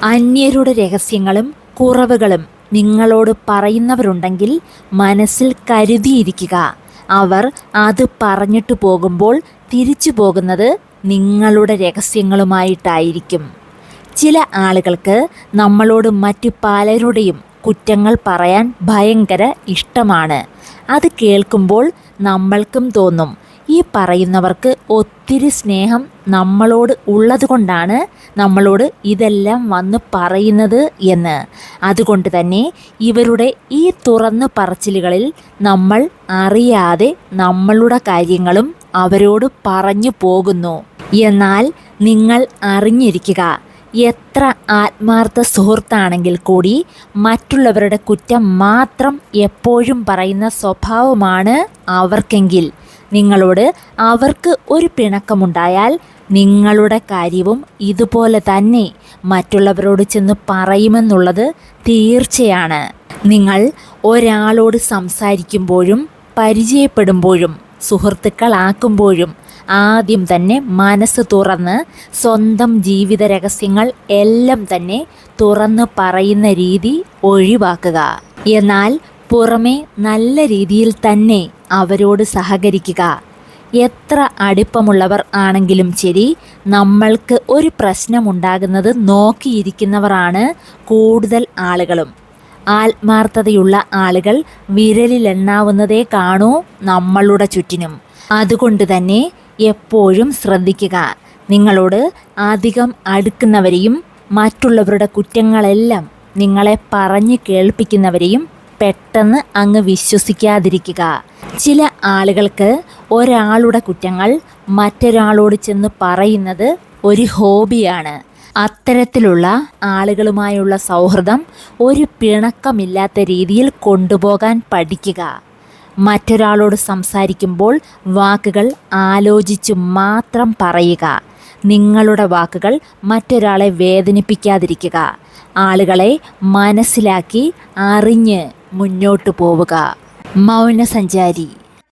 അന്യരുടെ രഹസ്യങ്ങളും കുറവുകളും നിങ്ങളോട് പറയുന്നവരുണ്ടെങ്കിൽ മനസ്സിൽ കരുതിയിരിക്കുക. അവർ അത് പറഞ്ഞിട്ട് പോകുമ്പോൾ തിരിച്ചു പോകുന്നത് നിങ്ങളുടെ രഹസ്യങ്ങളുമായിട്ടായിരിക്കും. ചില ആളുകൾക്ക് നമ്മളോട് മറ്റു പലരുടെയും കുറ്റങ്ങൾ പറയാൻ ഭയങ്കര ഇഷ്ടമാണ്. അത് കേൾക്കുമ്പോൾ നമ്മൾക്കും തോന്നും, ഈ പറയുന്നവർക്ക് ഒത്തിരി സ്നേഹം നമ്മളോട് ഉള്ളതുകൊണ്ടാണ് നമ്മളോട് ഇതെല്ലാം വന്ന് പറയുന്നത് എന്ന്. അതുകൊണ്ട് തന്നെ ഇവരുടെ ഈ തുറന്നു പറച്ചിലുകളിൽ നമ്മൾ അറിയാതെ നമ്മളുടെ കാര്യങ്ങളും അവരോട് പറഞ്ഞു പോകുന്നു. എന്നാൽ നിങ്ങൾ അറിഞ്ഞിരിക്കുക, എത്ര ആത്മാർത്ഥ സുഹൃത്താണെങ്കിൽ കൂടി മറ്റുള്ളവരുടെ കുറ്റം മാത്രം എപ്പോഴും പറയുന്ന സ്വഭാവമാണ് അവർക്കെങ്കിൽ നിങ്ങളോട് അവർക്ക് ഒരു പിണക്കമുണ്ടായാൽ നിങ്ങളുടെ കാര്യവും ഇതുപോലെ തന്നെ മറ്റുള്ളവരോട് ചെന്ന് പറയുമെന്നുള്ളത് തീർച്ചയാണ്. നിങ്ങൾ ഒരാളോട് സംസാരിക്കുമ്പോഴും പരിചയപ്പെടുമ്പോഴും സുഹൃത്തുക്കളാക്കുമ്പോഴും ആദ്യം തന്നെ മനസ്സ് തുറന്ന് സ്വന്തം ജീവിത രഹസ്യങ്ങൾ എല്ലാം തന്നെ തുറന്ന് പറയുന്ന രീതി ഒഴിവാക്കുക. എന്നാൽ പുറമെ നല്ല രീതിയിൽ തന്നെ അവരോട് സഹകരിക്കുക. എത്ര അടുപ്പമുള്ളവർ ആണെങ്കിലും ശരി, നമ്മൾക്ക് ഒരു പ്രശ്നമുണ്ടാകുന്നത് നോക്കിയിരിക്കുന്നവരാണ് കൂടുതൽ ആളുകളും. ആത്മാർത്ഥതയുള്ള ആളുകൾ വിരലിലെണ്ണാവുന്നതേ കാണൂ നമ്മളുടെ ചുറ്റിനും. അതുകൊണ്ട് തന്നെ എപ്പോഴും ശ്രദ്ധിക്കുക. നിങ്ങളോട് അധികം അടുക്കുന്നവരെയും മറ്റുള്ളവരുടെ കുറ്റങ്ങളെല്ലാം നിങ്ങളെ പറഞ്ഞു കേൾപ്പിക്കുന്നവരെയും പെട്ടെന്ന് അങ്ങ് വിശ്വസിക്കാതിരിക്കുക. ചില ആളുകൾക്ക് ഒരാളുടെ കുറ്റങ്ങൾ മറ്റൊരാളോട് ചെന്ന് പറയുന്നത് ഒരു ഹോബിയാണ്. അത്തരത്തിലുള്ള ആളുകളുമായുള്ള സൗഹൃദം ഒരു പിണക്കമില്ലാത്ത രീതിയിൽ കൊണ്ടുപോകാൻ പഠിക്കുക. മറ്റൊരാളോട് സംസാരിക്കുമ്പോൾ വാക്കുകൾ ആലോചിച്ചു മാത്രം പറയുക. നിങ്ങളുടെ വാക്കുകൾ മറ്റൊരാളെ വേദനിപ്പിക്കാതിരിക്കുക. ആളുകളെ മനസ്സിലാക്കി അറിഞ്ഞ് മുന്നോട്ടു പോവുക. മൗനസഞ്ചാരി.